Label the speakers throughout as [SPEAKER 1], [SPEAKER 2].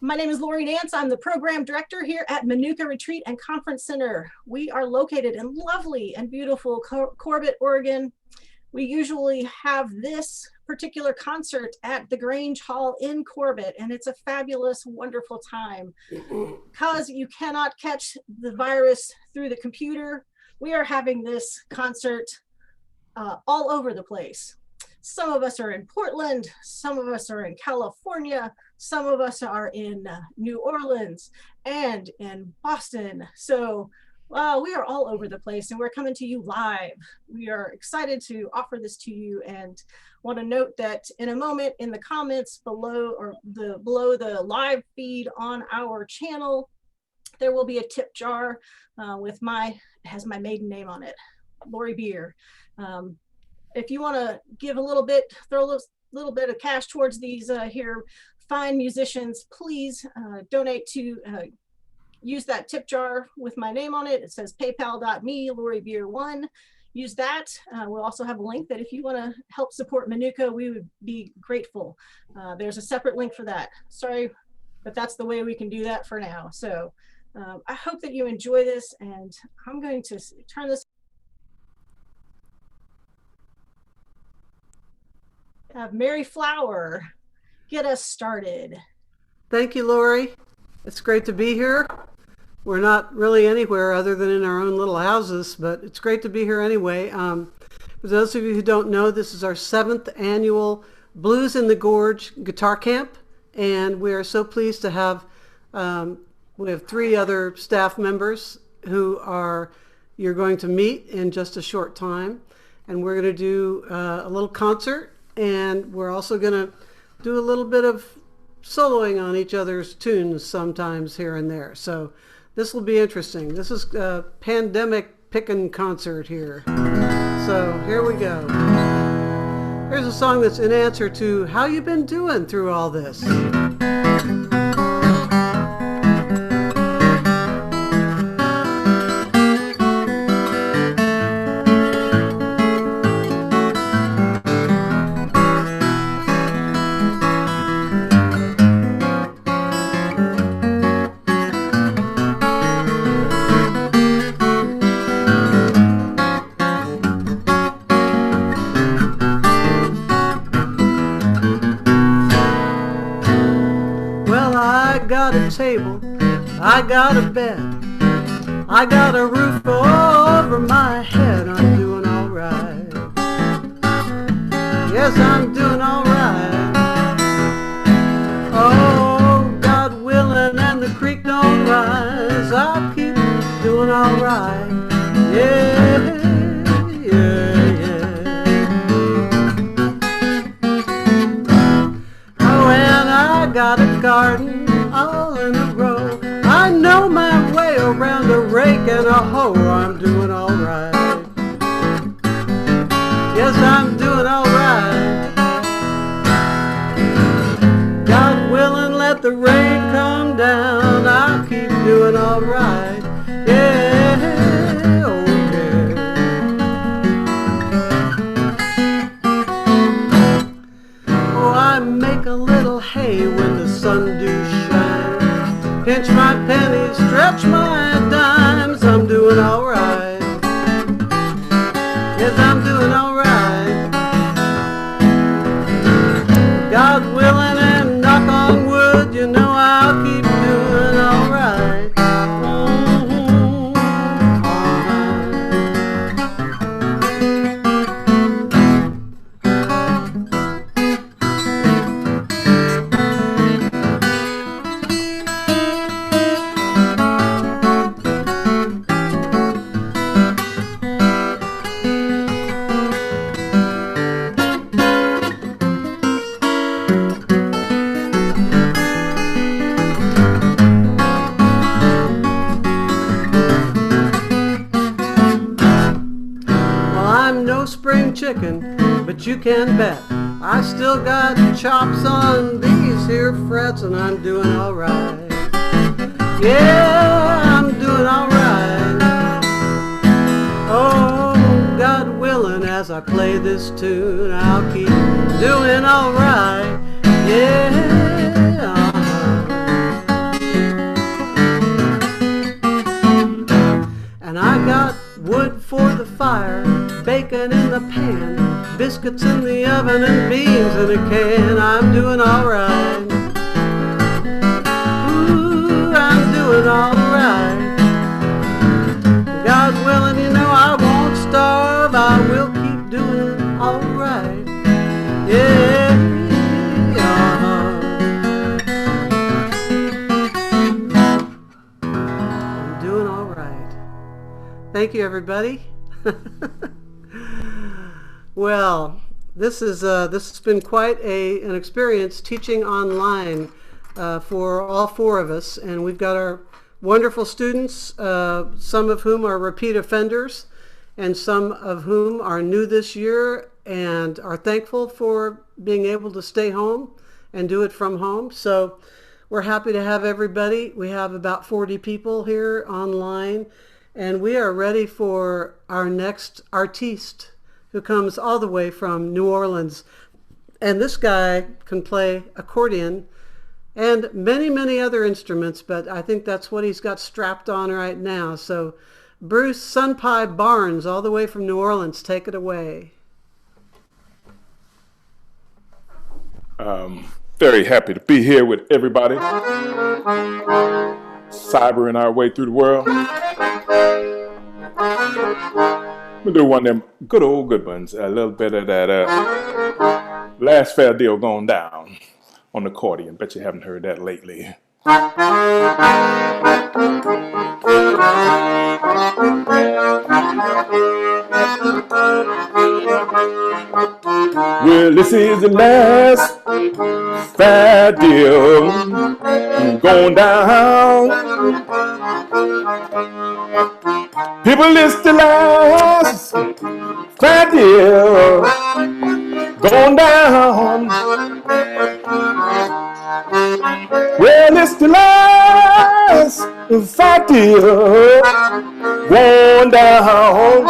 [SPEAKER 1] My name is Beer Nance. I'm the program director here at Menucha Retreat and Conference Center. We are located in lovely and beautiful Corbett, Oregon. We usually have this particular concert at the Grange Hall in Corbett, and it's a fabulous, wonderful time. Because you cannot catch the virus through the computer, we are having this concert all over the place. Some of us are in Portland, some of us are in California, some of us are in New Orleans and in Boston. So we are all over the place and we're coming to you live. We are excited to offer this to you and want to note that in a moment in the comments below the live feed on our channel, there will be a tip jar with has my maiden name on it, Lori Beer. If you want to give a little bit, throw a little bit of cash towards these here fine musicians, please donate to use that tip jar with my name on it. It says paypal.me, Lori Beer 1. Use that. We'll also have a link that if you want to help support Menucha, we would be grateful. There's a separate link for that. Sorry, but that's the way we can do that for now. So I hope that you enjoy this, and I'm going to turn this. Have Mary Flower get us started.
[SPEAKER 2] Thank you, Lori. It's great to be here. We're not really anywhere other than in our own little houses, but it's great to be here anyway. For those of you who don't know, this is our 7th annual Blues in the Gorge guitar camp, and we are so pleased to have, we have 3 other staff members who you're going to meet in just a short time, and we're going to do a little concert. And we're also going to do a little bit of soloing on each other's tunes sometimes here and there. So this will be interesting. This is a pandemic pickin' concert here. So here we go. Here's a song that's in answer to how you been doing through all this. Table, I got a bed, I got a roof over my head. I'm doing all right. Yes, I'm doing all right. Oh, God willing, and the creek don't rise, I'll keep doing all right. Yeah, yeah, yeah. Oh, and I got a garden all in a row. I know my way around a rake and a hoe. I'm doing all right. Yes, I'm doing all right. God willing, let the rain come down. I'll keep doing all right. Yeah, oh yeah. Oh, I make a little hay when the sun do shine. Pinch my pennies, stretch my dimes. I'm doing all right. Yes, I'm doing all right. God willing, and knock on wood, you know I'll keep doing all right. Chicken, but you can bet I still got chops on these here frets, and I'm doing all right. Yeah, I'm doing all right. Oh, God willing, as I play this tune, I'll keep doing all right. Yeah, rockets in the oven and beans in a can. I'm doing all right. Ooh, I'm doing all right. God willing, you know I won't starve. I will keep doing all right. Yeah. I'm doing all right. Thank you, everybody. Well, this has been quite an experience teaching online for all four of us, and we've got our wonderful students, some of whom are repeat offenders, and some of whom are new this year and are thankful for being able to stay home and do it from home. So we're happy to have everybody. We have about 40 people here online, and we are ready for our next artiste, who comes all the way from New Orleans. And this guy can play accordion and many, many other instruments, but I think that's what he's got strapped on right now. So Bruce Sunpie Barnes, all the way from New Orleans, take it away.
[SPEAKER 3] Very happy to be here with everybody, cybering our way through the world. We'll do one of them good old good ones, a little bit of that Last Fair Deal Going Down on the accordion. Bet you haven't heard that lately. Well, this is the last fair deal going down. People, it's the last fair deal going down. Well, it's the last fair deal going down.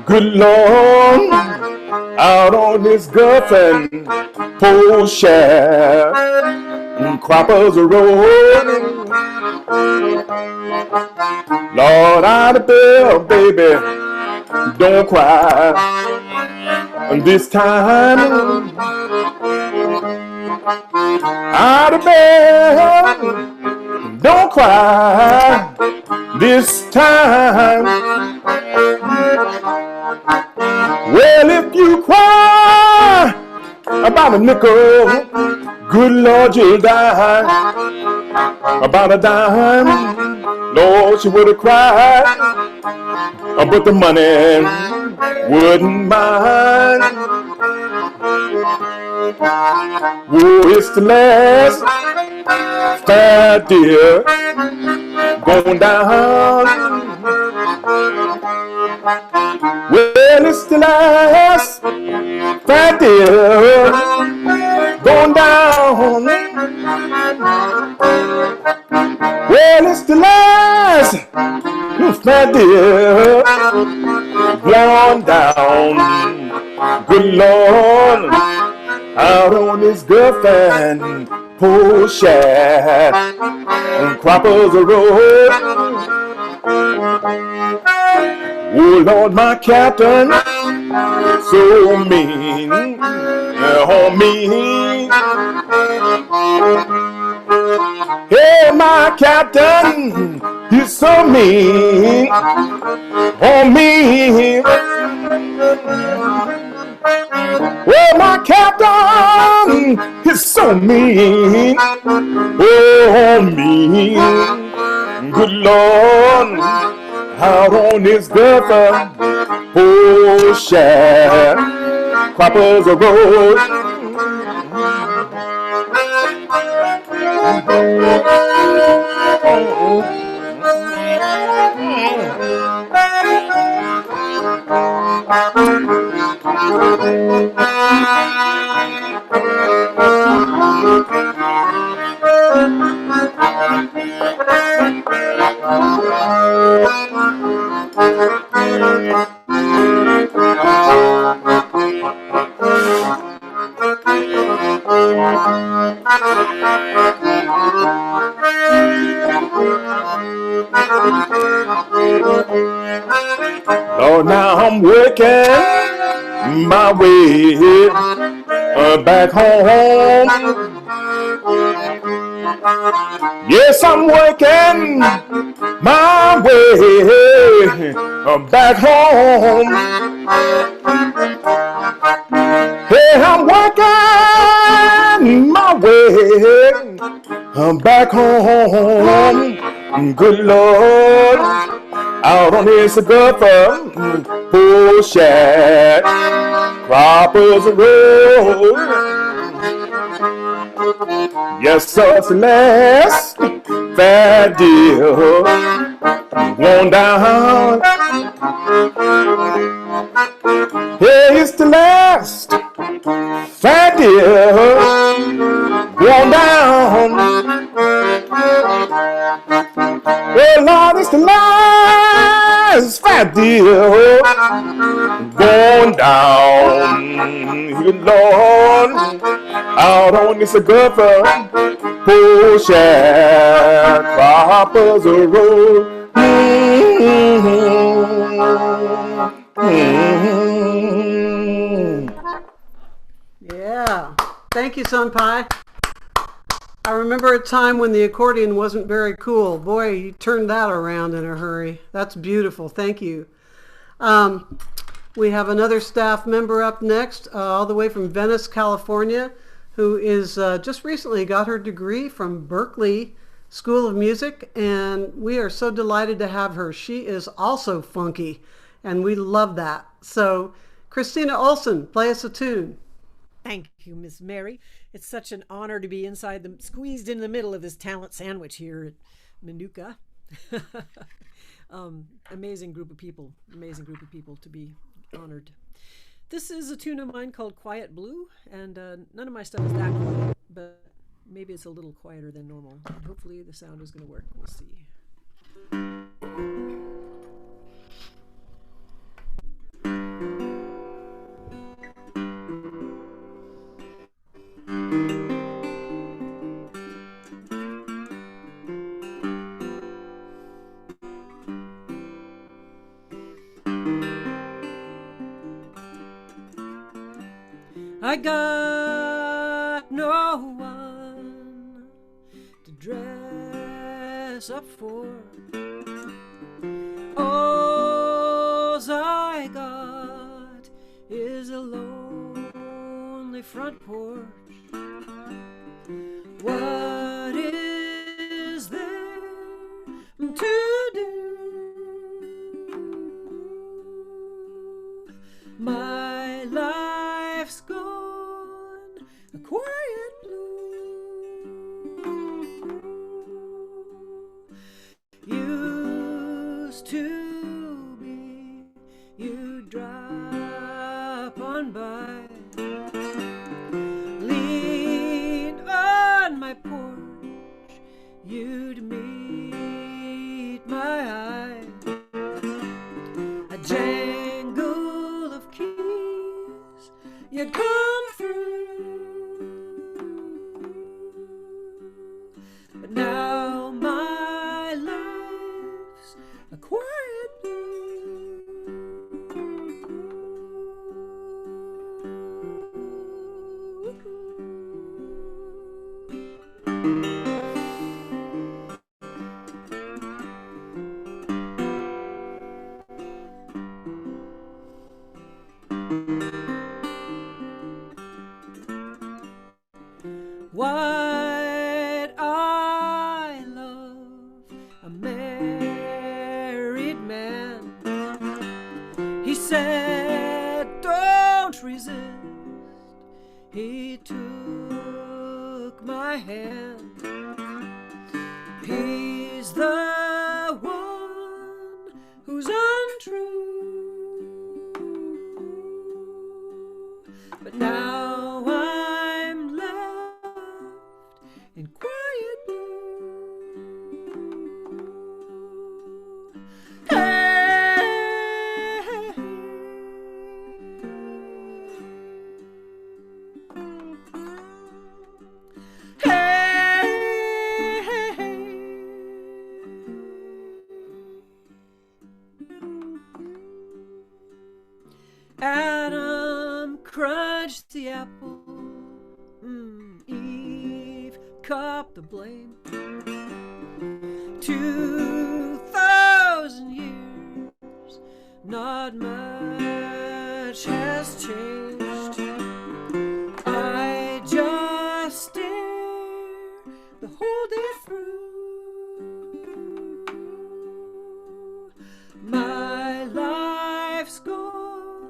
[SPEAKER 3] Good Lord, out on this Gulf and pole shaft and Croppers Road. Lord, out of bell, baby, don't cry this time. Out of bell, don't cry this time. Well, if you cry about a nickel, good Lord, you'll die. About a dime, Lord, she would have cried, but the money wouldn't mind. Oh, it's the last fair deal going down. Well, it's the last fair deal going down. Well, it's the last fair deal going down. Good Lord, out on this Gulf and pole shaft and Croppers Road. Oh Lord, my captain, so mean, oh mean. Hey, my captain, he's so mean, oh mean. Oh, my captain, he's so mean, oh mean. Good Lord, out on this Gulf, oh shaft, Croppers Road. Lord, now I'm working my way back home. Yes, I'm working my way back home. Hey, I'm working my way back home. Good Lord, out on this Gulf bullshit, Cropper's Road. Yes, sir, it's the last fat deal going down. Hey, it's the last fat deal going down. Well, Lord, it's the last fat deal going down. Good Lord, out on this Gulf bullshit, Cropper's Road.
[SPEAKER 2] Yeah. Thank you, Sunpie. I remember a time when the accordion wasn't very cool. Boy, you turned that around in a hurry. That's beautiful. Thank you. We have another staff member up next, all the way from Venice, California, who is just recently got her degree from Berklee School of Music, and we are so delighted to have her. She is also funky, and we love that. So, Kristina Olsen, play us a tune.
[SPEAKER 4] Thank you, Miss Mary. It's such an honor to be squeezed in the middle of this talent sandwich here at Menucha. Amazing group of people to be honored. This is a tune of mine called Quiet Blue, and none of my stuff is that quiet, but maybe it's a little quieter than normal. And hopefully the sound is going to work. We'll see. I got no one to dress up for. All I got is a lonely front porch. What is there to do? My life's gone a quiet blue. Used to be, you drop on by, lean on my porch, you'd meet my eye. A jangle of keys, you'd come through. But now my life's a quiet blue. What I love, a married man. He said, don't resist. He took my hand. He's the one who's untrue. But now I'm left in quiet blue. Hey, hey, apple. Eve caught the blame. 2,000 years, not much has changed. I just stare the whole day through. My life's gone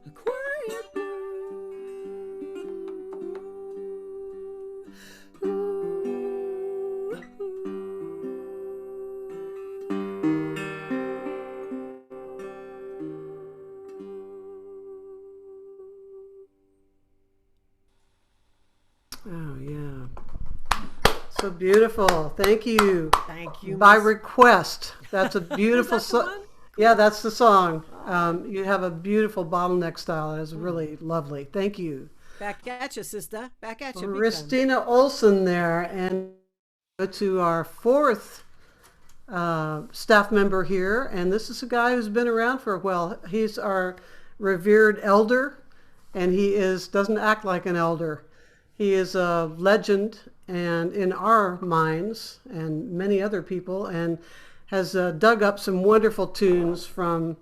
[SPEAKER 4] a quiet
[SPEAKER 2] Oh, yeah. So beautiful. Thank you.
[SPEAKER 4] Thank you.
[SPEAKER 2] By request. That's a beautiful
[SPEAKER 4] Is that the
[SPEAKER 2] song.
[SPEAKER 4] one?
[SPEAKER 2] Yeah, that's the song. You have a beautiful bottleneck style. It's really lovely. Thank you.
[SPEAKER 4] Back at you, sister. Back at you.
[SPEAKER 2] Kristina Olsen there. And go to our fourth staff member here. And this is a guy who's been around for a while. He's our revered elder. And he doesn't act like an elder. He is a legend and in our minds and many other people, and has dug up some wonderful tunes from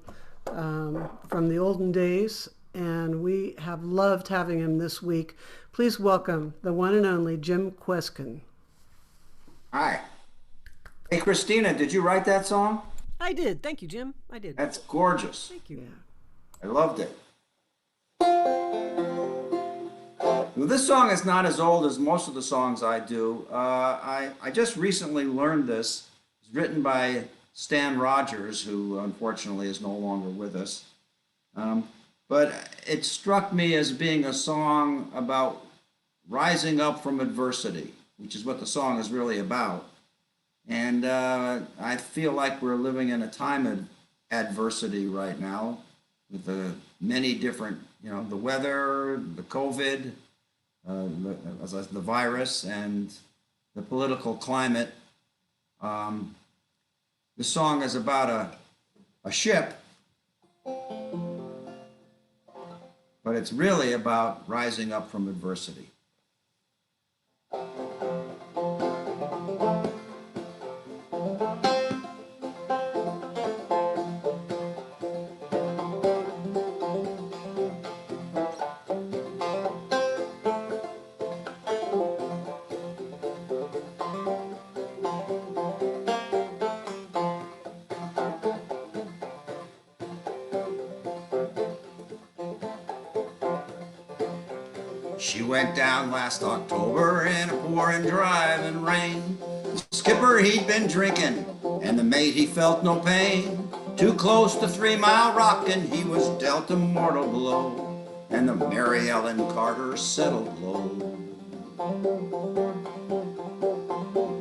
[SPEAKER 2] the olden days, and we have loved having him this week. Please welcome the one and only Jim Kweskin.
[SPEAKER 5] Hi. Hey, Kristina, did you write that song?
[SPEAKER 4] I did. Thank you, Jim. I did.
[SPEAKER 5] That's gorgeous.
[SPEAKER 4] Thank you.
[SPEAKER 5] I loved it. Well, this song is not as old as most of the songs I do. I just recently learned this. It's written by Stan Rogers, who unfortunately is no longer with us. But it struck me as being a song about rising up from adversity, which is what the song is really about. And I feel like we're living in a time of adversity right now with the many different, the weather, the COVID, the virus, and the political climate. The song is about a ship, but it's really about rising up from adversity. She went down last October in a pouring driving rain. The skipper, he'd been drinking, and the mate, he felt no pain. Too close to 3 Mile Rock, and he was dealt a mortal blow, and the Mary Ellen Carter settled low.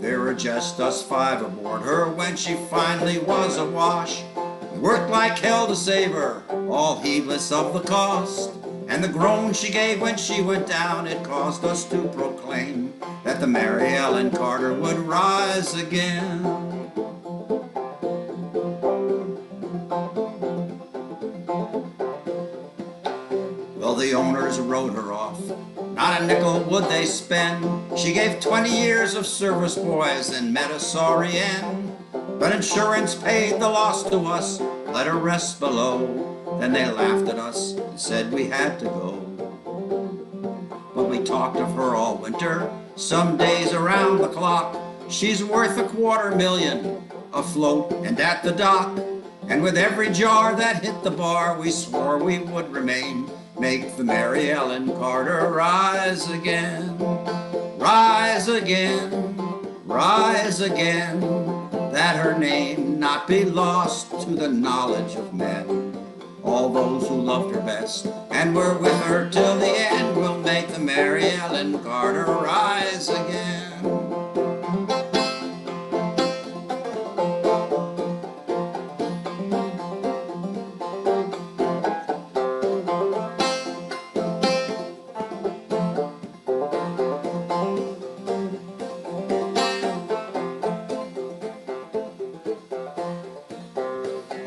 [SPEAKER 5] There were just us 5 aboard her when she finally was awash. We worked like hell to save her, all heedless of the cost. And the groan she gave when she went down, it caused us to proclaim that the Mary Ellen Carter would rise again. Well, the owners wrote her off, not a nickel would they spend. She gave 20 years of service, boys, and met a sorry end. But insurance paid the loss to us, let her rest below. Then they laughed at us and said we had to go. But we talked of her all winter, some days around the clock. She's worth $250,000 afloat and at the dock. And with every jar that hit the bar, we swore we would remain. Make the Mary Ellen Carter rise again. Rise again, rise again. That her name not be lost to the knowledge of men. All those who loved her best and were with her till the end will make the Mary Ellen Carter rise again.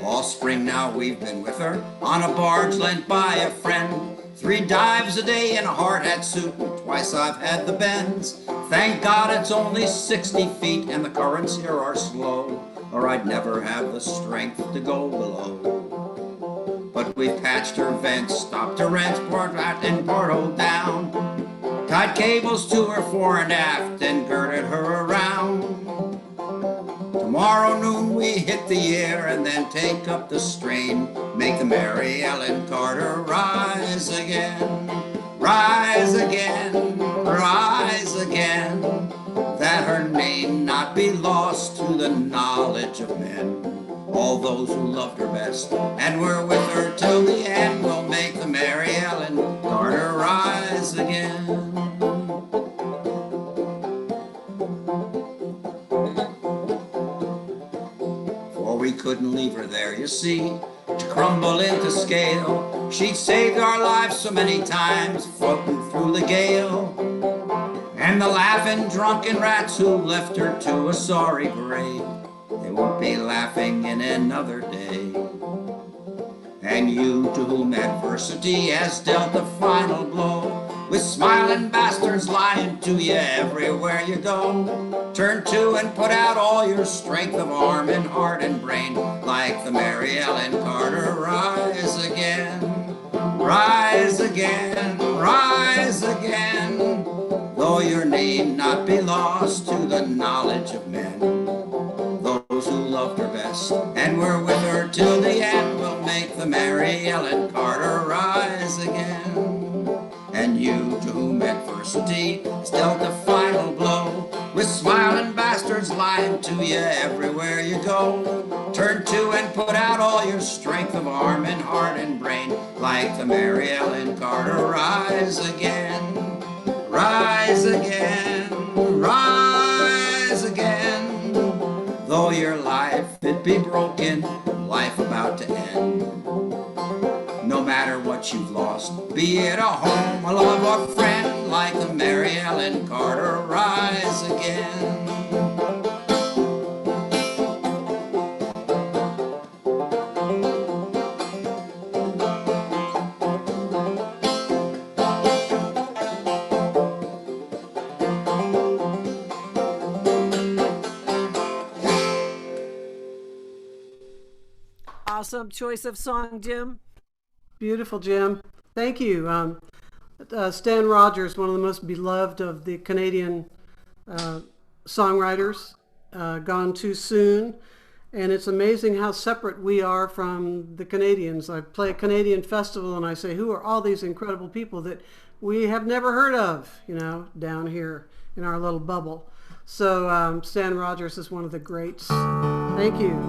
[SPEAKER 5] All spring now we've been with her on a barge lent by a friend. 3 dives a day in a hard hat suit, and twice I've had the bends. Thank God it's only 60 feet and the currents here are slow, or I'd never have the strength to go below. But we've patched her vents, stopped her rents, port out and porthole down, tied cables to her fore and aft and girded her around. Tomorrow noon we hit the air and then take up the strain, make the Mary Ellen Carter rise again, rise again, rise again, that her name not be lost to the knowledge of men. All those who loved her best and were with her till the end will make the Mary Ellen Carter rise again. We couldn't leave her there, you see, to crumble into scale. She'd saved our lives so many times, floating through the gale. And the laughing drunken rats who left her to a sorry grave, they won't be laughing in another day. And you to whom adversity has dealt a final blow, with smiling bastards lying to you everywhere you go, turn to and put out all your strength of arm and heart and brain, like the Mary Ellen Carter rise again, rise again, rise again, though your name not be lost to the knowledge of men. Those who loved her best and were with her till the end will make the Mary Ellen Carter rise again. And you to whom adversity has dealt a final blow, with smiling bastards lying to you everywhere you go, turn to and put out all your strength of arm and heart and brain, like the Mary Ellen Carter rise again, rise again, rise again, though your life it be broken, life about to end. No matter what you've lost, be it a home, a love, or friend, like the Mary Ellen Carter rise again.
[SPEAKER 4] Awesome choice of song, Jim.
[SPEAKER 2] Beautiful, Jim. Thank you. Stan Rogers, one of the most beloved of the Canadian songwriters, gone too soon. And it's amazing how separate we are from the Canadians. I play a Canadian festival and I say, who are all these incredible people that we have never heard of, down here in our little bubble. So Stan Rogers is one of the greats. Thank you.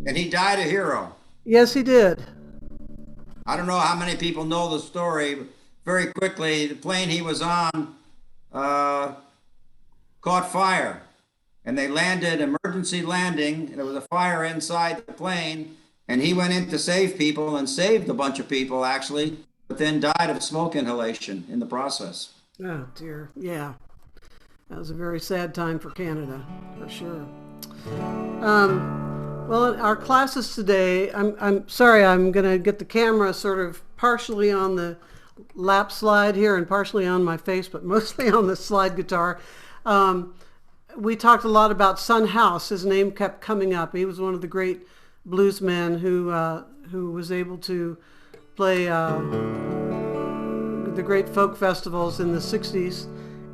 [SPEAKER 5] He died a hero.
[SPEAKER 2] Yes, he did.
[SPEAKER 5] I don't know how many people know the story. But very quickly, the plane he was on caught fire, and they landed, emergency landing, and there was a fire inside the plane, and he went in to save people and saved a bunch of people, actually, but then died of smoke inhalation in the process.
[SPEAKER 2] Oh, dear. Yeah. That was a very sad time for Canada, for sure. Well, our classes today, I'm sorry, I'm going to get the camera sort of partially on the lap slide here and partially on my face, but mostly on the slide guitar. We talked a lot about Son House. His name kept coming up. He was one of the great bluesmen who was able to play the great folk festivals in the 60s.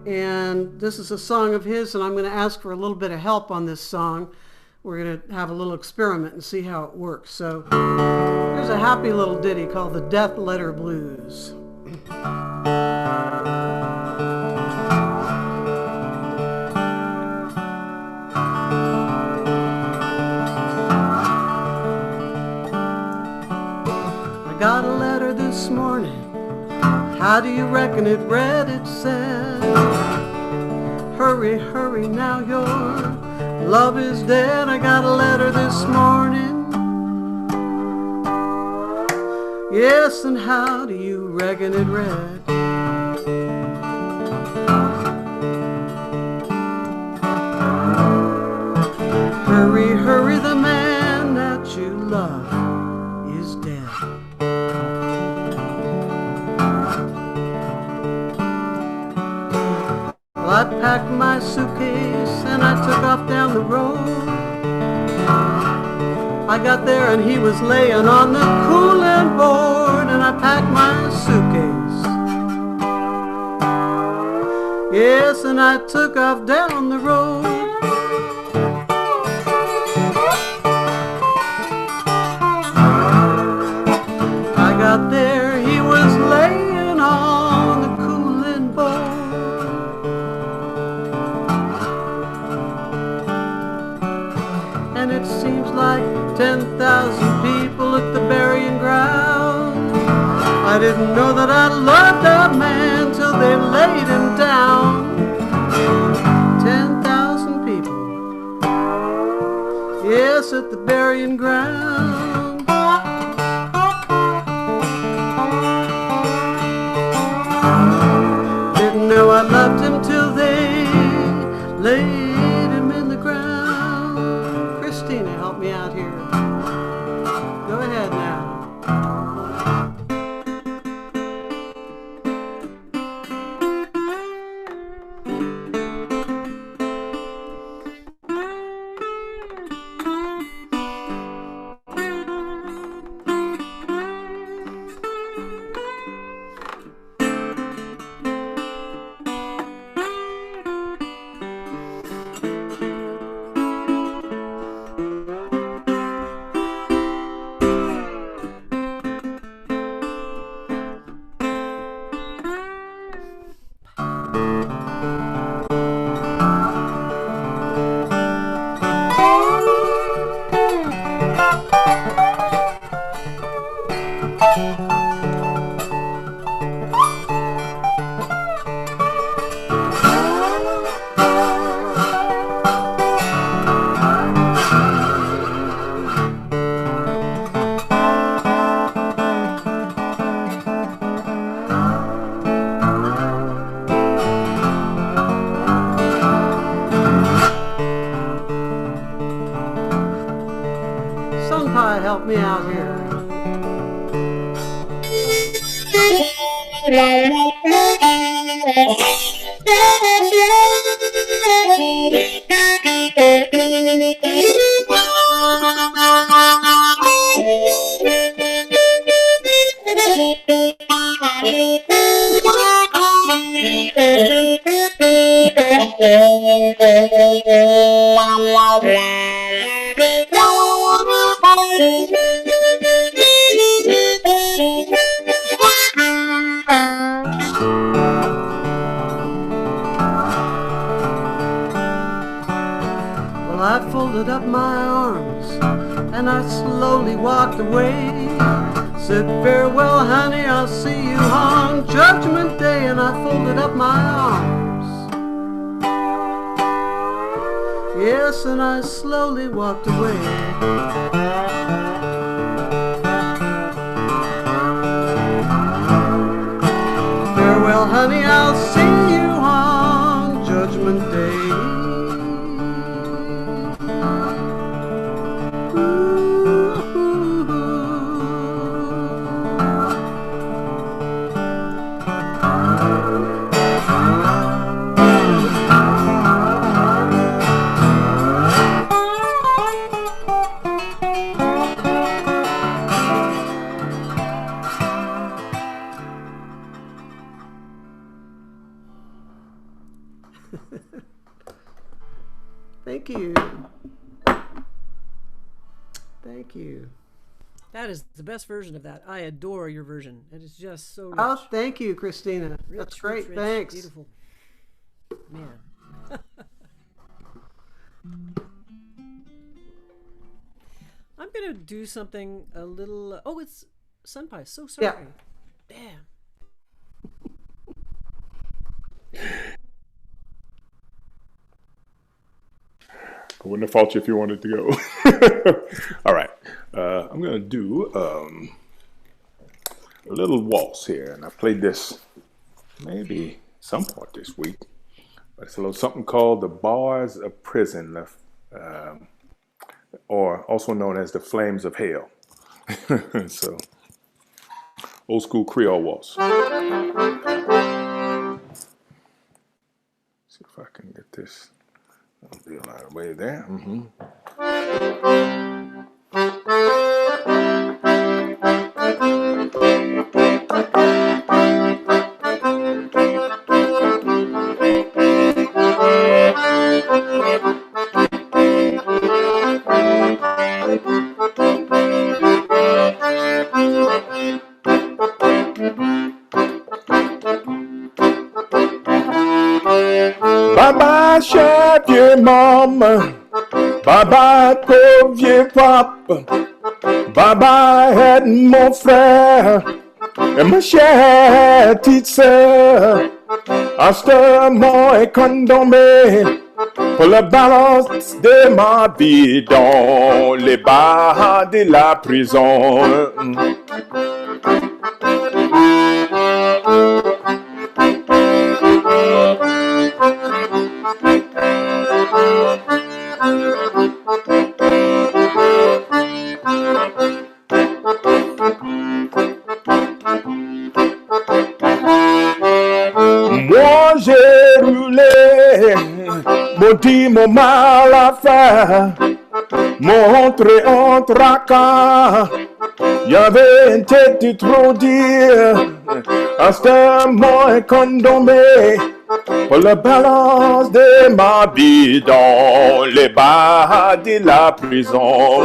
[SPEAKER 2] And this is a song of his, and I'm going to ask for a little bit of help on this song. We're going to have a little experiment and see how it works. So here's a happy little ditty called the Death Letter Blues. I got a letter this morning. How do you reckon it read? It said, hurry, hurry now, your love is dead. I got a letter this morning. Yes, and how do you reckon it read? Hurry, hurry, the man that you love is dead. I packed my suitcase and I took off down the road. I got there and he was laying on the cooling board, and I packed my suitcase. Yes, and I took off down the road. I got there, he was laying on the cooling board. And it seems like 10,000 people at the burying ground. I didn't know that I loved that man till they laid him down. 10,000 people, yes, at the burying ground. Didn't know I loved him till they laid him in the ground. Kristina, help me out here. Go ahead now. Sunpie, help me out here. Well, I folded up my arms and I slowly walked away. Said, farewell, honey, I'll see you on Judgment Day. And I folded up my arms. Yes, and I slowly walked away. Farewell, honey, I'll see you on Judgment Day. Thank you. Thank you.
[SPEAKER 4] That is the best version of that. I adore your version. It is just so rich.
[SPEAKER 2] Oh, thank you, Kristina.
[SPEAKER 4] Rich,
[SPEAKER 2] That's great.
[SPEAKER 4] rich,
[SPEAKER 2] Thanks.
[SPEAKER 4] Beautiful. Man. I'm going to do something a little... Oh, it's Sunpie. So sorry.
[SPEAKER 2] Yeah.
[SPEAKER 4] Damn.
[SPEAKER 3] I wouldn't have faulted you if you wanted to go. All right. I'm going to do a little waltz here. And I played this maybe some part this week. But it's a little something called The Bars of Prison, or also known as The Flames of Hell. So, old school Creole waltz. See see if I can get this. I'll be a lot of way there. Bye bye, cher vieux maman. Bye bye, pauvre vieux papa. Bye bye, mon frère. Et ma chère petite sœur. Instamment est condamné pour la balance de ma vie dans les bas de la prison. Moi j'ai roulé, maudit mon mal à faire, montré en tracas, y avait une tête de trop dire, instamment est condamné pour la balance de ma vie dans les bas de la prison.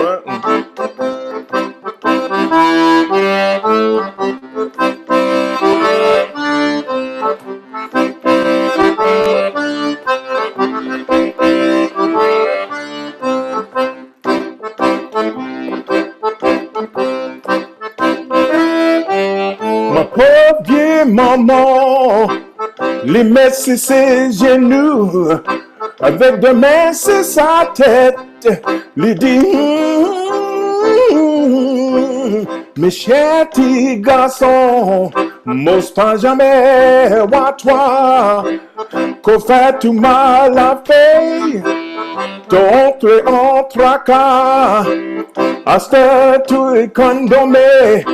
[SPEAKER 3] Ma pauvre vieille maman, les met sur ses genoux, avec deux mains sur sa tête, lui dit mes chers petits garçons, m'ose pas jamais à toi, qu'au fait tout mal à fait, t'entres en tracas, à ce tout est condamné,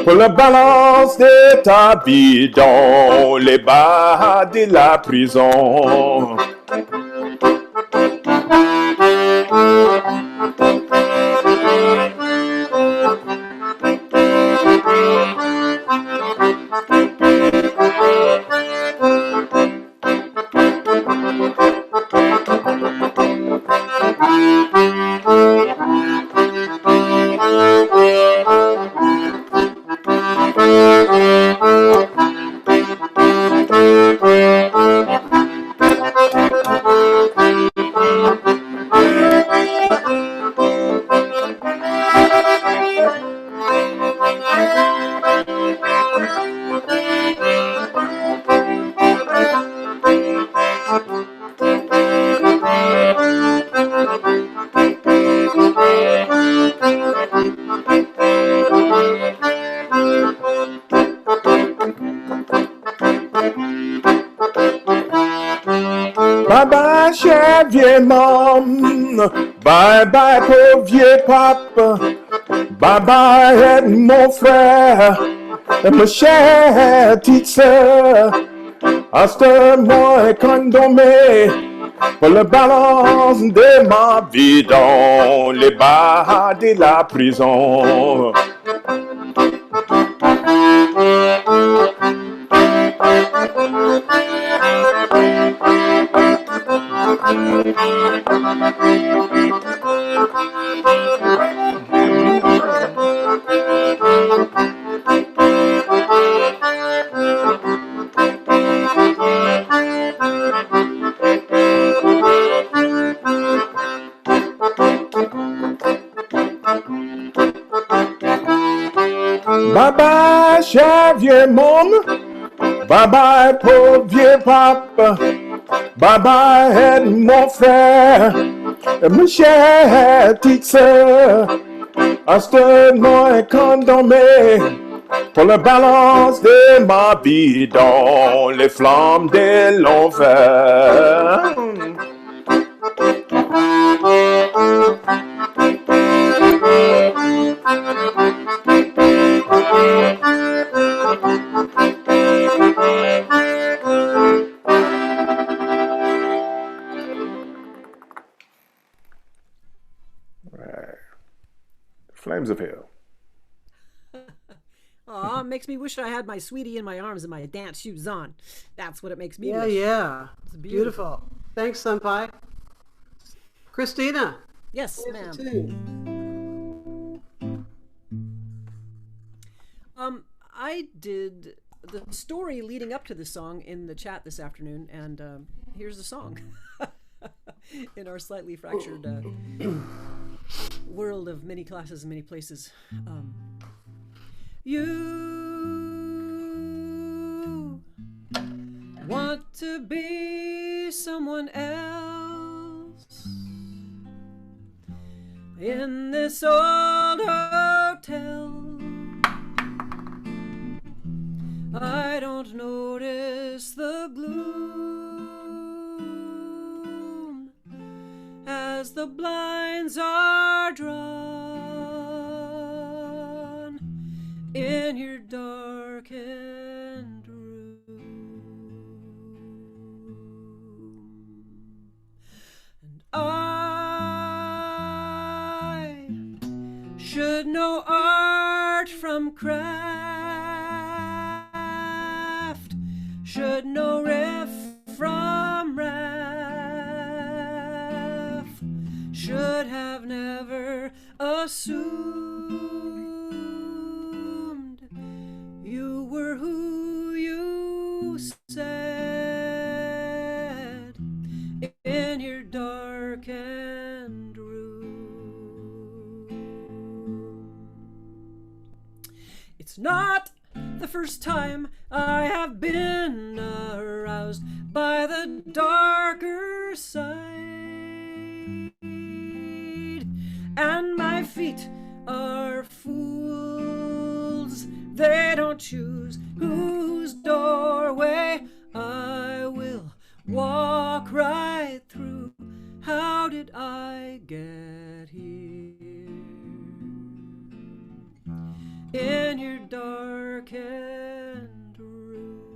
[SPEAKER 3] pour la balance de ta vie dans les bas de la prison. Bye bye, cher vieux maman. Bye bye, pauvre vieux papa. Bye bye, mon frère. Et ma chère petite sœur. À ce moment est condamné pour la balance de ma vie dans les bas de la prison. Bye bye, cher vieux môme. Bye bye, pauvre vieux papa. Bye bye, mon frère. Et ma chère petite sœur. À ce moment est condamné pour la balance de ma vie dans les flammes de l'enfer. Flames of Hell.
[SPEAKER 4] Aw, makes me wish I had my sweetie in my arms and my dance shoes on. That's what it makes me
[SPEAKER 2] Yeah,
[SPEAKER 4] wish.
[SPEAKER 2] yeah.
[SPEAKER 4] It's
[SPEAKER 2] Beautiful. Thanks, Sunpie. Kristina.
[SPEAKER 4] Yes,
[SPEAKER 2] Here's
[SPEAKER 4] ma'am.
[SPEAKER 2] the tune.
[SPEAKER 4] I did the story leading up to the song in the chat this afternoon, and here's the song. In our slightly fractured world of many classes and many places. You want to be someone else in this old hotel. I don't notice the gloom as the blinds are drawn in your darkened room. And I should know art from craft, should know riff from raff, should have never assumed you were who you said in your darkened room. It's not the first time I have been aroused by the darker side, and my feet are fools. They don't choose whose doorway I will walk right through. How did I get here? In your darkened room.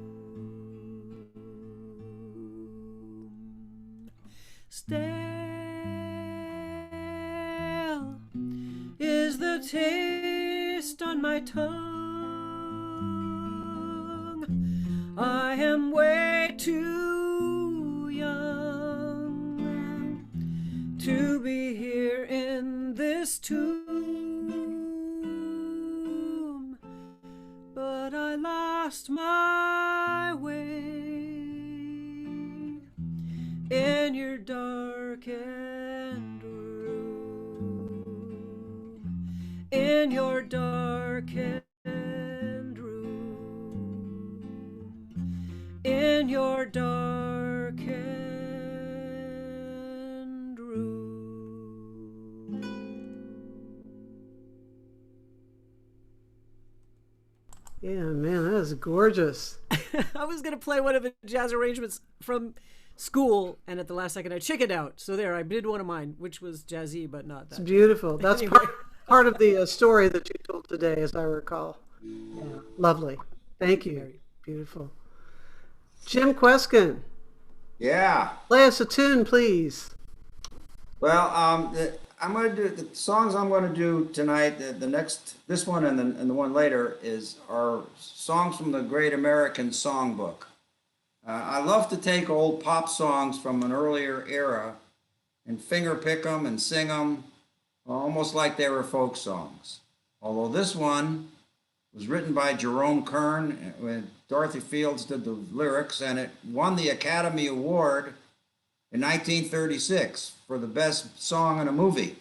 [SPEAKER 4] Stale is the taste on my tongue. I am way too young to be here in this tomb, but I lost my way in your darkened room, in your darkened room, in your darkened room.
[SPEAKER 2] Yeah, man, that is gorgeous.
[SPEAKER 4] I was going to play one of the jazz arrangements from school, and at the last second I chickened out. So there, I did one of mine, which was jazzy, but not that.
[SPEAKER 2] It's beautiful. That's
[SPEAKER 4] Anyway.
[SPEAKER 2] part of the story that you told today, as I recall. Yeah, lovely. Thank you. Beautiful. Jim Kweskin,
[SPEAKER 5] Yeah.
[SPEAKER 2] play us a tune, please.
[SPEAKER 5] Well, I'm going to do the songs I'm going to do tonight. The next, this one and the one later are songs from the Great American Songbook. I love to take old pop songs from an earlier era and finger pick them and sing them almost like they were folk songs. Although this one was written by Jerome Kern when Dorothy Fields did the lyrics, and it won the Academy Award in 1936 for the best song in a movie.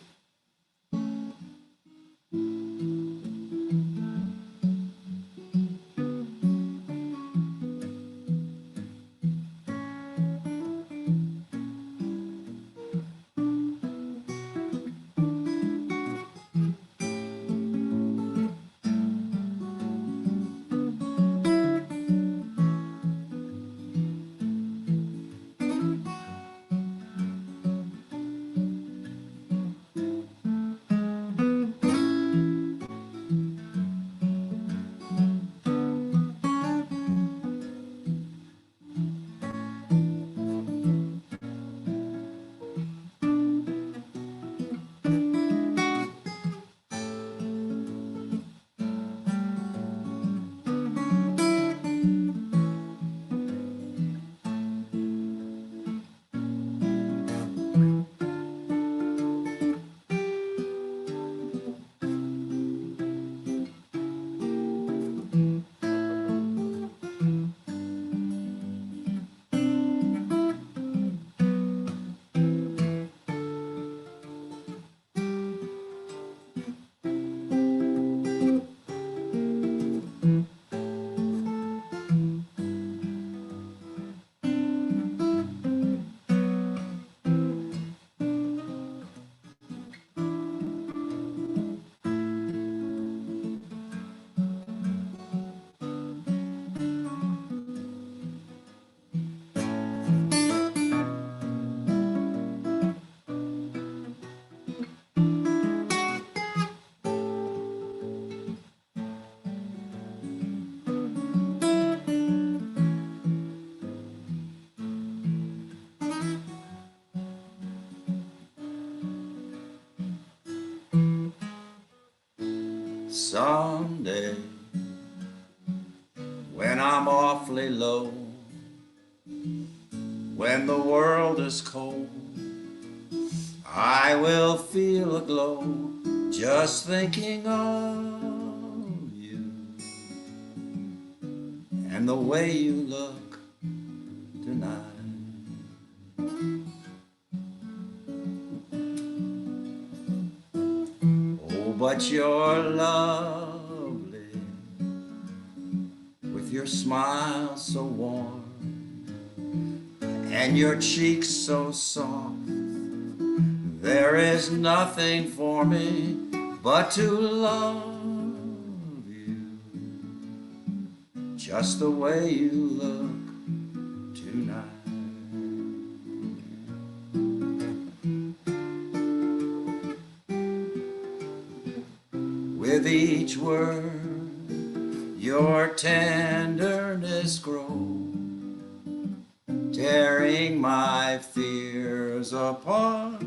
[SPEAKER 5] someday, when I'm awfully low, when the world is cold, I will feel a glow just thinking of you and the way you look tonight. Oh, but you're lovely with your smile so warm and your cheeks so soft. There is nothing for me but to love you just the way you look tonight. With each word your tenderness grows, tearing my fears apart.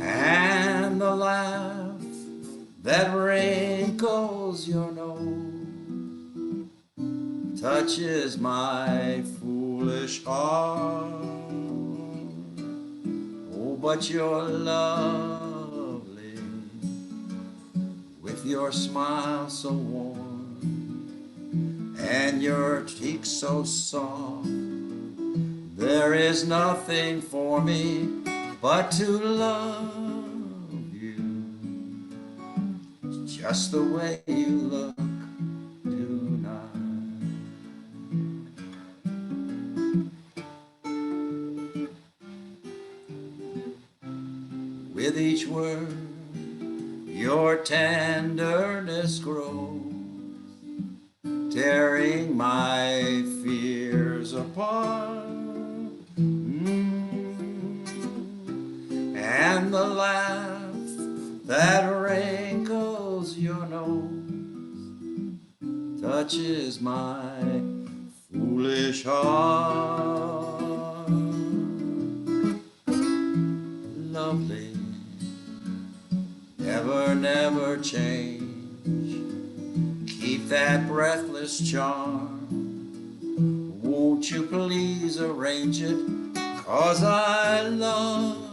[SPEAKER 5] And the laugh that wrinkles your nose touches my foolish heart. Oh, but you're lovely with your smile so warm and your cheeks so soft. There is nothing for me but to love you just the way you look tonight. With each word your tenderness grows, tearing my fears apart. And the laugh that wrinkles your nose touches my foolish heart. Lovely, never, never change. Keep that breathless charm. Won't you please arrange it? 'Cause I love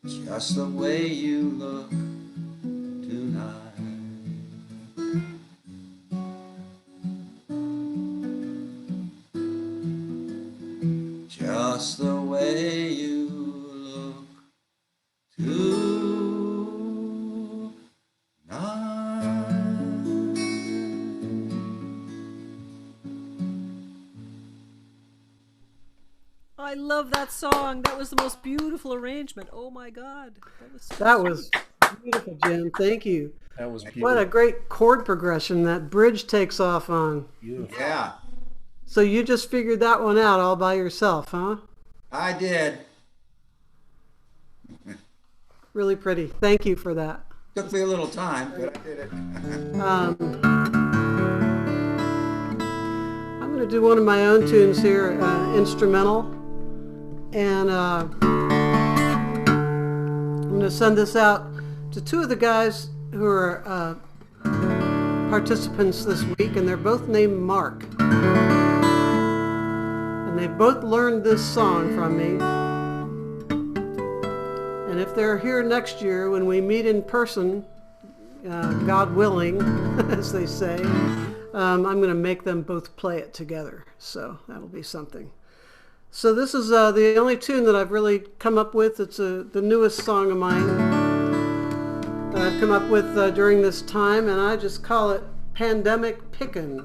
[SPEAKER 5] just the way you look tonight. Just the way you look tonight.
[SPEAKER 4] I love that song. That was the most beautiful arrangement. Oh my God.
[SPEAKER 2] That was beautiful, Jim. Thank you.
[SPEAKER 3] That was beautiful.
[SPEAKER 2] What a great chord progression that bridge takes off on.
[SPEAKER 3] Beautiful.
[SPEAKER 5] Yeah,
[SPEAKER 2] So you just figured that one out all by yourself, huh?
[SPEAKER 5] I did.
[SPEAKER 2] Really pretty. Thank you for that.
[SPEAKER 5] Took me a little time, but I did it.
[SPEAKER 2] I'm going to do one of my own tunes here, instrumental. And I'm going to send this out to two of the guys who are participants this week, and they're both named Mark. And they both learned this song from me. And if they're here next year when we meet in person, God willing, as they say, I'm going to make them both play it together. So that'll be something. So this is the only tune that I've really come up with. It's the newest song of mine that I've come up with during this time, and I just call it Pandemic Pickin'.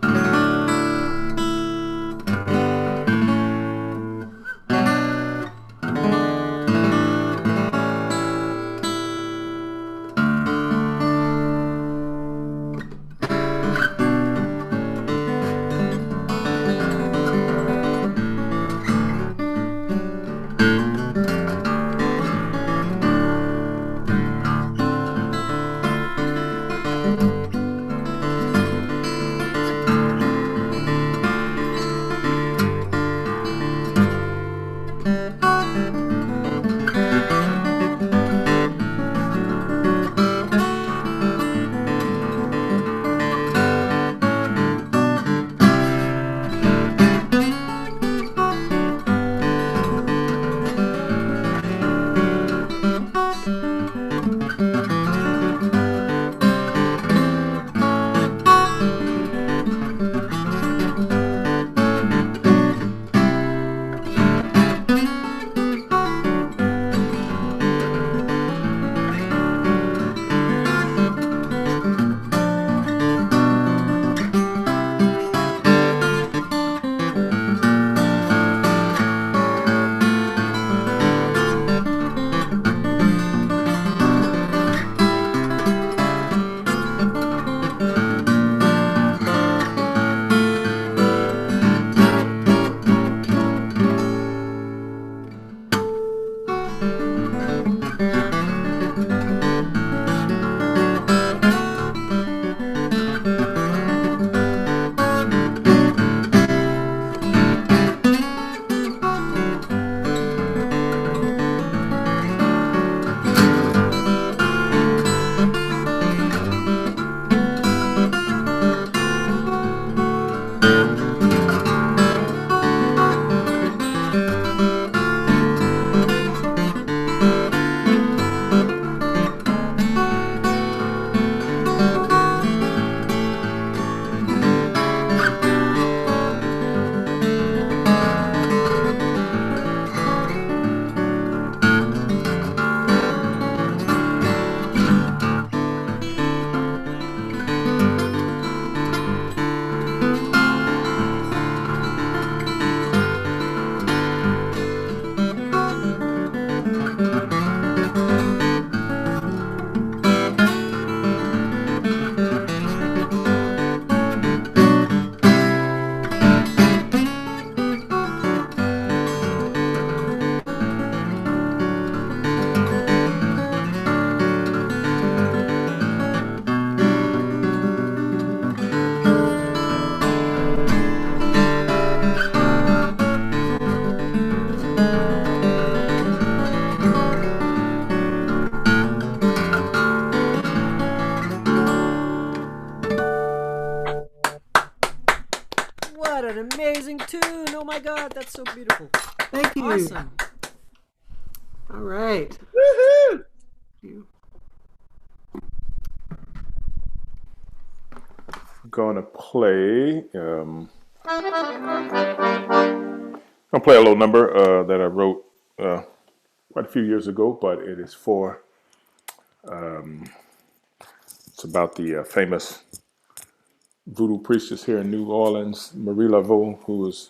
[SPEAKER 4] amazing tune. Oh my God, that's so beautiful.
[SPEAKER 2] Thank you.
[SPEAKER 4] Awesome.
[SPEAKER 2] All right.
[SPEAKER 1] Woohoo!
[SPEAKER 3] Gonna play. I'll play a little number that I wrote quite a few years ago, but it is for. It's about the famous voodoo priestess here in New Orleans, Marie Laveau, who was,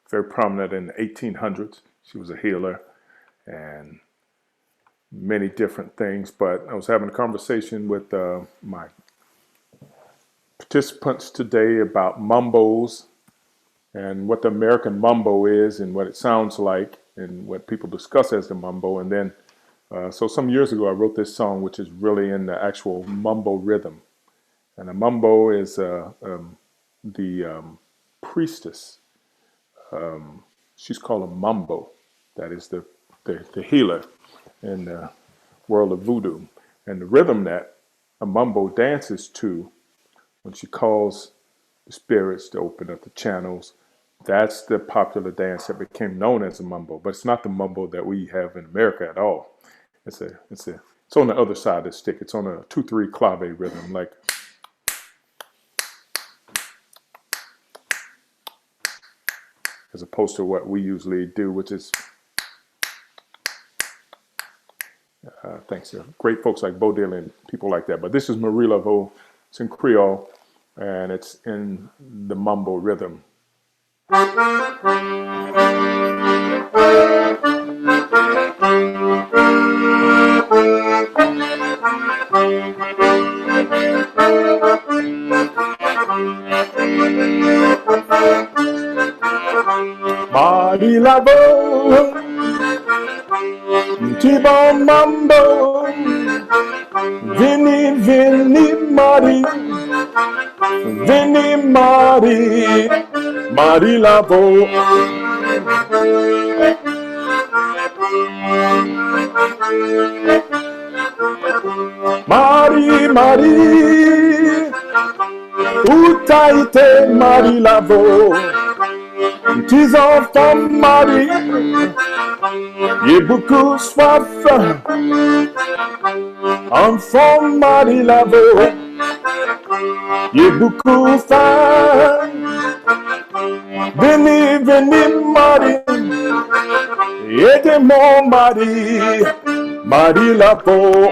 [SPEAKER 3] very prominent in the 1800s. She was a healer and many different things. But I was having a conversation with my participants today about mumbos and what the American mumbo is and what it sounds like and what people discuss as the mumbo. And then, so some years ago, I wrote this song, which is really in the actual mumbo rhythm. And a mumbo is the priestess. She's called a mumbo. That is the healer in the world of voodoo. And the rhythm that a mumbo dances to when she calls the spirits to open up the channels, that's the popular dance that became known as a mumbo. But it's not the mumbo that we have in America at all. It's on the other side of the stick. It's on a 2/3 clave rhythm, like. As opposed to what we usually do, which is, thanks to great folks like Bo Diddley and people like that. But this is Marie Laveau. It's in Creole, and it's in the mumbo rhythm. Marie Laveau, T-Bon Mumbo, Vini Vini Marie, Vini Marie, Marie Laveau. Marie, Marie, où t'as été Marie Laveau? Tes enfants, Marie, j'ai beaucoup soif. Enfant, Marie Laveau, j'ai beaucoup faim. Venez, venez, Marie, aidez-moi, Marie, Marie Laveau.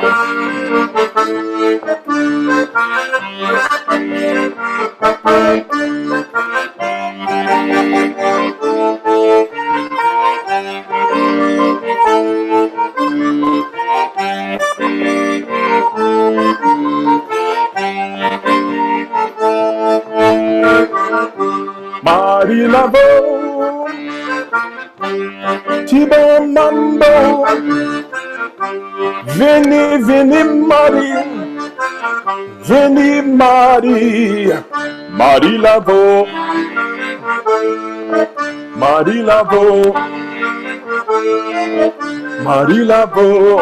[SPEAKER 3] Marie Laveau, T-Bon Mumbo, venez, venez Marie, venez Marie, Marie Laveau, Marie Laveau, Marie Laveau,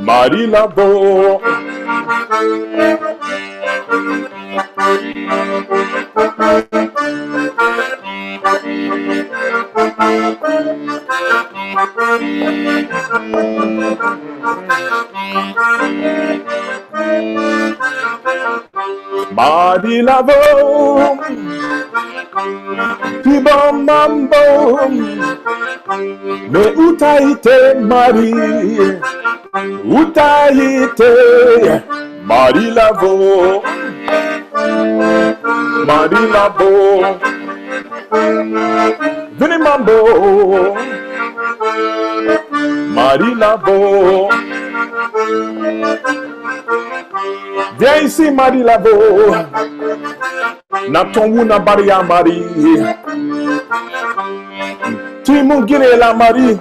[SPEAKER 3] Marie Laveau. Marie Laveau, T-Bon Mumbo, mais où t'as été Marie? Où t'as été Marie Laveau? Marie Laveau, venez Mumbo, Marie Laveau. Viens ici, Marie Laveau. Natongu na baria Marie. Timu gine la Marie.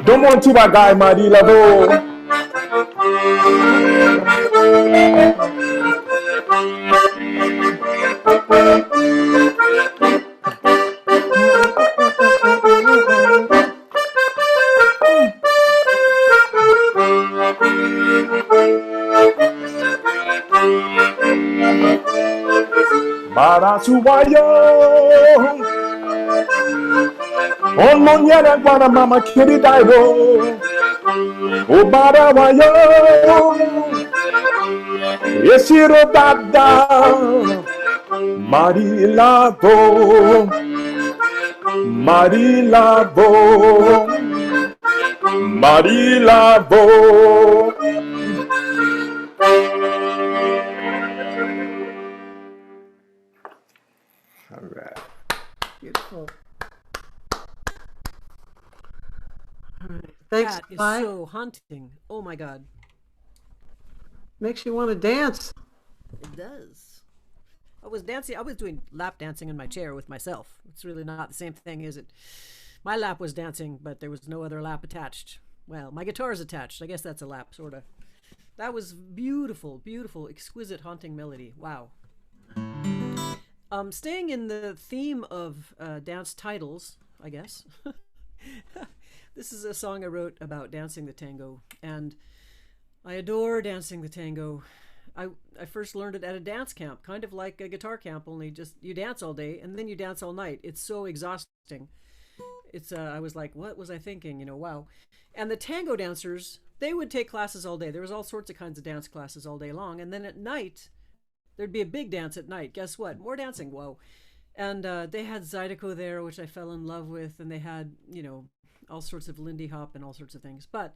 [SPEAKER 3] Domo tiba gai Marie Laveau. Barasuwayo. On Monyana Guana Mama Kitty Daibo. Obarawayo. Yesiro Dada. Marilavo. Marilavo. Marilavo. All right.
[SPEAKER 2] Beautiful. All right. Thanks,
[SPEAKER 4] That is
[SPEAKER 2] Senpai.
[SPEAKER 4] so haunting. Oh my God.
[SPEAKER 2] Makes you want to dance.
[SPEAKER 4] It does. I was dancing. I was doing lap dancing in my chair with myself. It's really not the same thing, is it? My lap was dancing, but there was no other lap attached. Well, my guitar is attached. I guess that's a lap, sort of. That was beautiful, beautiful, exquisite, haunting melody. Wow. Staying in the theme of dance titles, I guess. This is a song I wrote about dancing the tango, and I adore dancing the tango. I first learned it at a dance camp, kind of like a guitar camp, only just you dance all day and then you dance all night. It's so exhausting. It's I was like, what was I thinking? You know, wow. And the tango dancers, they would take classes all day. There was all sorts of kinds of dance classes all day long, and then at night there'd be a big dance at night. Guess what? More dancing. Whoa. And they had Zydeco there, which I fell in love with, and they had, you know, all sorts of Lindy Hop and all sorts of things. But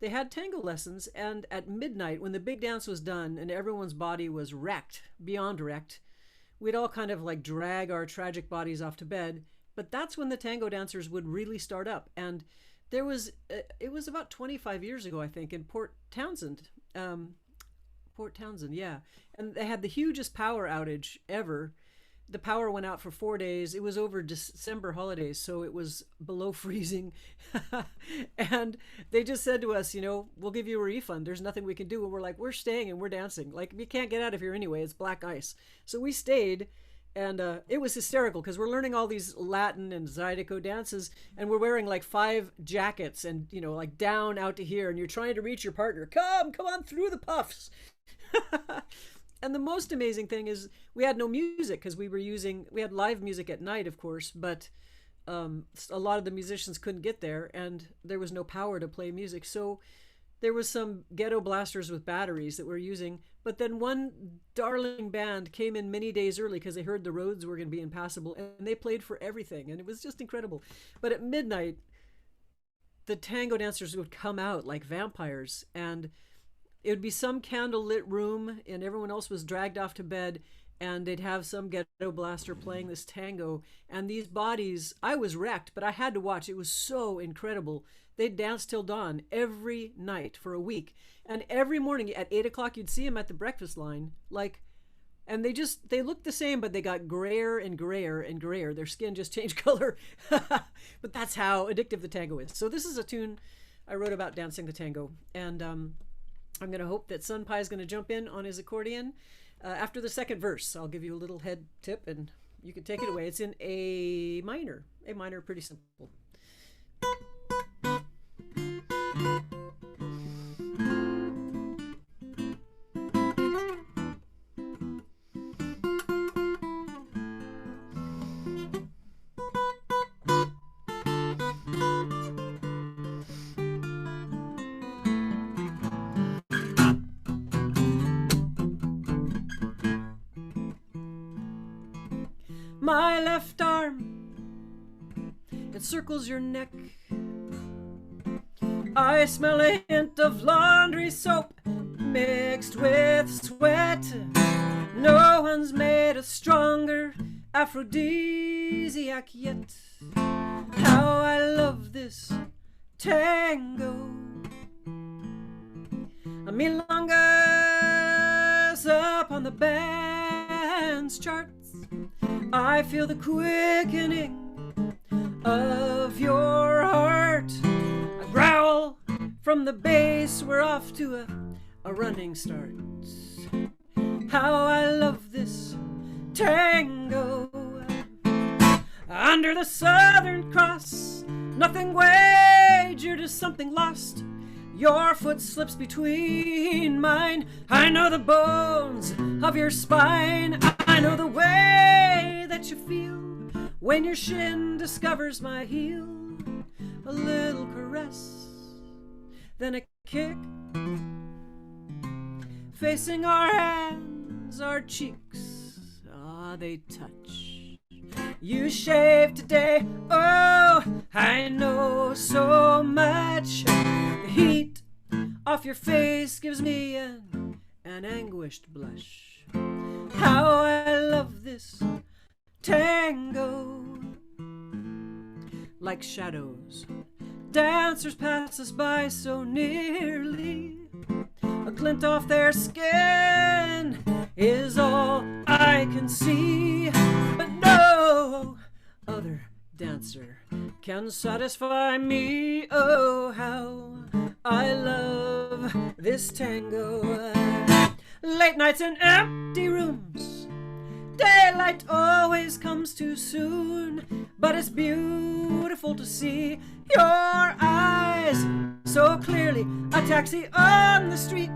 [SPEAKER 4] they had tango lessons, and at midnight, when the big dance was done and everyone's body was wrecked, beyond wrecked, we'd all kind of like drag our tragic bodies off to bed. But that's when the tango dancers would really start up. And there was, it was about 25 years ago, I think, in Port Townsend. Port Townsend, yeah. And they had the hugest power outage ever. The power went out for 4 days. It was over December holidays, so it was below freezing. And they just said to us, you know, we'll give you a refund. There's nothing we can do. And we're like, we're staying and we're dancing. Like, we can't get out of here anyway. It's black ice. So we stayed, and it was hysterical because we're learning all these Latin and Zydeco dances, and we're wearing like 5 jackets and, you know, like down out to here, and you're trying to reach your partner. Come on through the puffs. And the most amazing thing is we had no music because we had live music at night, of course, but a lot of the musicians couldn't get there, and there was no power to play music. So there was some ghetto blasters with batteries that we're using, but then one darling band came in many days early because they heard the roads were going to be impassable, and they played for everything, and it was just incredible. But at midnight, the tango dancers would come out like vampires, and it would be some candlelit room, and everyone else was dragged off to bed, and they'd have some ghetto blaster playing this tango. And these bodies, I was wrecked, but I had to watch. It was so incredible. They'd dance till dawn every night for a week. And every morning at 8 o'clock, you'd see them at the breakfast line. And they looked the same, but they got grayer and grayer and grayer. Their skin just changed color. But that's how addictive the tango is. So this is a tune I wrote about dancing the tango. And I'm going to hope that Sunpie is going to jump in on his accordion after the second verse. I'll give you a little head tip and you can take it away. It's in A minor. A minor, pretty simple. My left arm, it circles your neck. I smell a hint of laundry soap mixed with sweat. No one's made a stronger aphrodisiac yet. How I love this tango. Milonga's up on the band's charts. I feel the quickening of your heart. A growl from the bass, we're off to a running start. How I love this tango. Under the Southern Cross, nothing wagered is something lost. Your foot slips between mine. I know the bones of your spine. I know the way When your shin discovers my heel, a little caress, then a kick. Facing our hands, our cheeks, they touch. You shaved today, oh, I know so much. The heat off your face gives me an anguished blush. How I love this tango. Like shadows, dancers pass us by so nearly. A glint off their skin is all I can see, but no other dancer can satisfy me. Oh, how I love this tango. Late nights in empty rooms, daylight always comes too soon, but it's beautiful to see your eyes so clearly. A taxi on the street,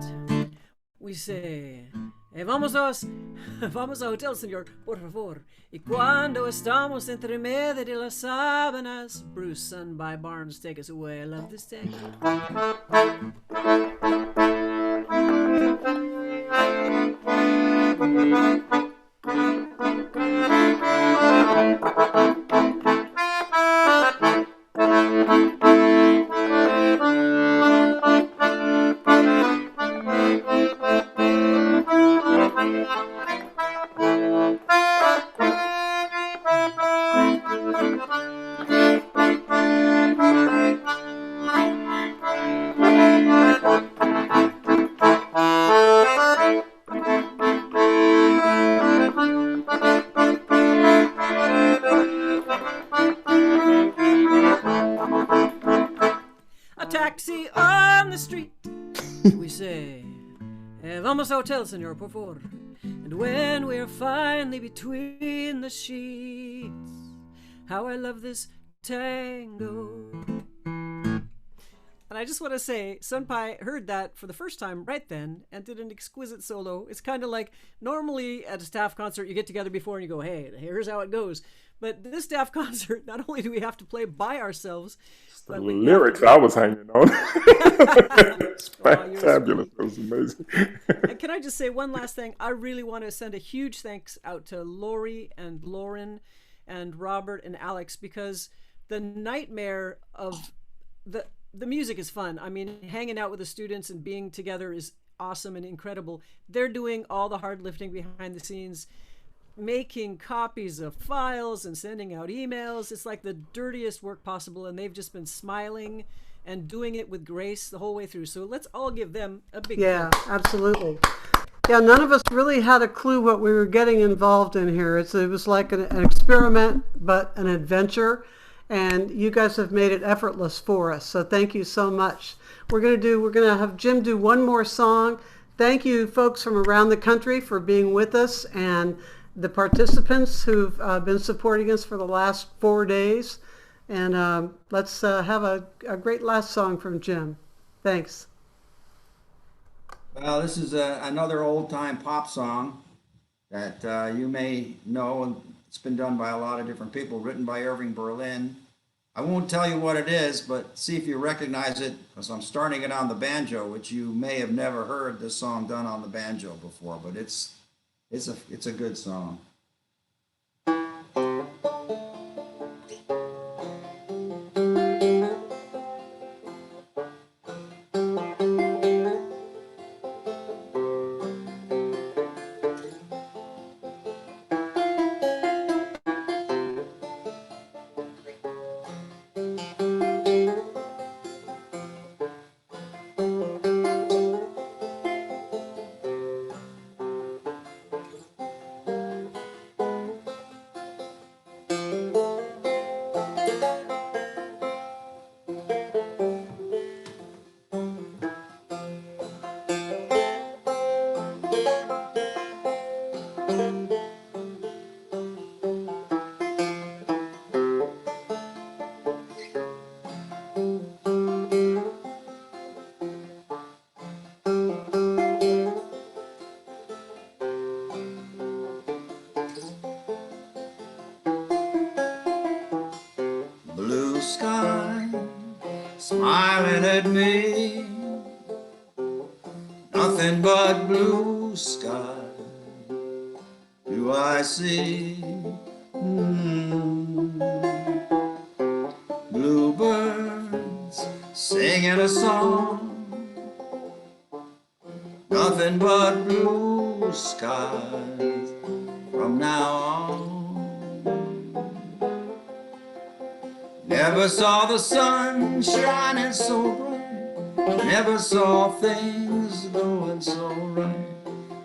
[SPEAKER 4] we say, vamos a hotel, señor, por favor. Y cuando estamos entre medio de las sábanas, Bruce, Sunpie, Barnes, take us away. I love this tango. Taxi on the street, we say, vamos a hotel, señor, por favor. And when we're finally between the sheets, how I love this tango. And I just want to say, Sunpie heard that for the first time right then and did an exquisite solo. It's kind of like normally at a staff concert, you get together before and you go, hey, here's how it goes. But this staff concert, not only do we have to play by ourselves,
[SPEAKER 3] the lyrics I was hanging on. It's fabulous. It was amazing.
[SPEAKER 4] And can I just say one last thing? I really want to send a huge thanks out to Lori and Lauren and Robert and Alex, because the nightmare of the music is fun. I mean, hanging out with the students and being together is awesome and incredible. They're doing all the hard lifting behind the scenes, making copies of files and sending out emails. It's like the dirtiest work possible, and they've just been smiling and doing it with grace the whole way through. So let's all give them a big
[SPEAKER 2] Yeah, absolutely. Yeah, none of us really had a clue what we were getting involved in here. It was like an experiment, but an adventure, and you guys have made it effortless for us. So thank you so much. We're gonna have Jim do one more song. Thank you, folks from around the country, for being with us, and the participants who've been supporting us for the last 4 days. And let's have a great last song from Jim. Thanks.
[SPEAKER 5] Well, this is another old-time pop song that you may know, and it's been done by a lot of different people, written by Irving Berlin. I won't tell you what it is, but see if you recognize it, because I'm starting it on the banjo, which you may have never heard this song done on the banjo before, but it's a good song. smiling at me. Nothing but blue sky do I see. Bluebirds singing a song. Nothing but blue skies from now on. Never saw the sun shining so bright. Never saw things going so right.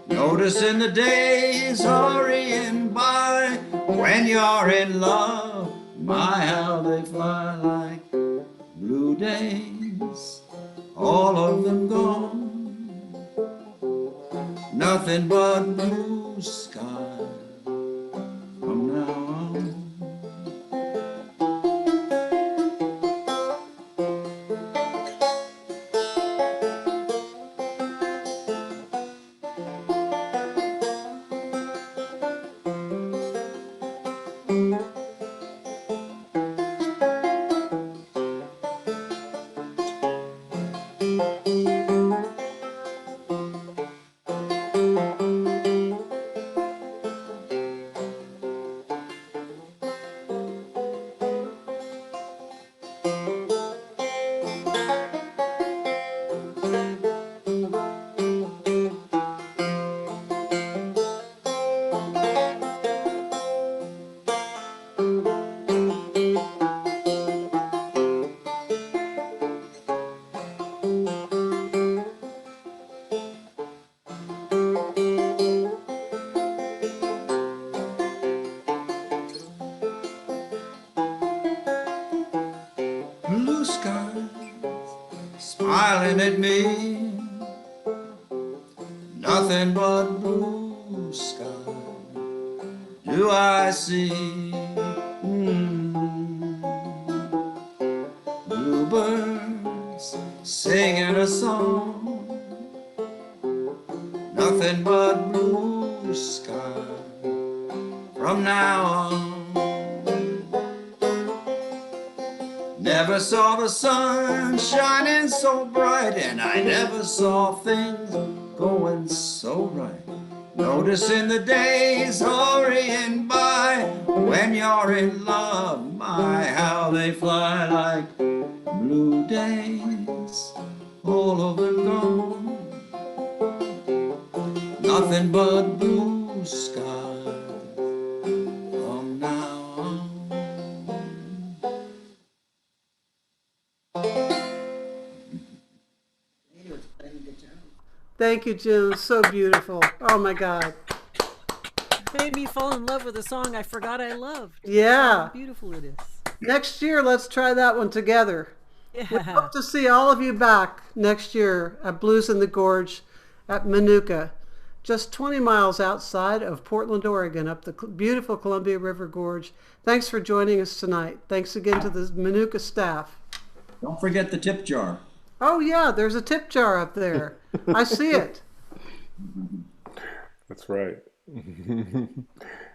[SPEAKER 5] Noticing the days hurrying by. When you're in love, my how they fly like blue days. All of them gone. Nothing but blue sky from now on. Blue skies smiling at me. Nothing but blue sky do I see. Bluebirds singing a song. Nothing but blue sky from now on. Never saw the sun shining so bright, and I never saw things going so right. Noticing the days hurrying by. When you're in love, my how they fly like blue days. All of them gone. Nothing but blue skies from now on.
[SPEAKER 2] Thank you, Jim. So beautiful. Oh my God.
[SPEAKER 4] Made me fall in love with a song I forgot I loved.
[SPEAKER 2] Yeah.
[SPEAKER 4] How beautiful it is.
[SPEAKER 2] Next year, let's try that one together. We
[SPEAKER 4] Yeah.
[SPEAKER 2] hope to see all of you back next year at Blues in the Gorge at Menucha, just 20 miles outside of Portland, Oregon, up the beautiful Columbia River Gorge. Thanks for joining us tonight. Thanks again to the Menucha staff.
[SPEAKER 5] Don't forget the tip jar.
[SPEAKER 2] Oh yeah, there's a tip jar up there. I see it.
[SPEAKER 3] That's right.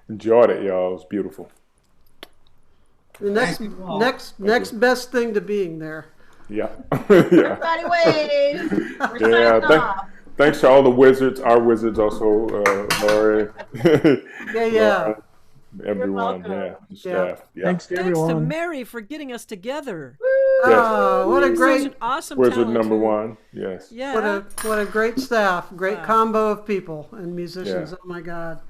[SPEAKER 3] Enjoyed it, y'all. It was beautiful.
[SPEAKER 2] The
[SPEAKER 5] Thank you all.
[SPEAKER 2] next best thing to being there.
[SPEAKER 3] Yeah. Yeah.
[SPEAKER 1] Everybody wave. We're
[SPEAKER 3] Yeah.
[SPEAKER 1] signing off.
[SPEAKER 3] Thanks to all the wizards, our wizards also, Lori.
[SPEAKER 2] Yeah.
[SPEAKER 3] Everyone,
[SPEAKER 1] welcome.
[SPEAKER 3] yeah, the staff. Yeah.
[SPEAKER 6] Thanks to
[SPEAKER 4] Thanks to
[SPEAKER 6] everyone.
[SPEAKER 4] Mary for getting us together.
[SPEAKER 2] Oh, what a
[SPEAKER 4] Such
[SPEAKER 2] great
[SPEAKER 4] an awesome
[SPEAKER 3] Wizard
[SPEAKER 4] talent,
[SPEAKER 3] number
[SPEAKER 4] too.
[SPEAKER 3] one, yes.
[SPEAKER 4] Yeah.
[SPEAKER 2] what a great staff, great
[SPEAKER 4] Wow.
[SPEAKER 2] combo of people and musicians.
[SPEAKER 3] Yeah.
[SPEAKER 2] Oh my God.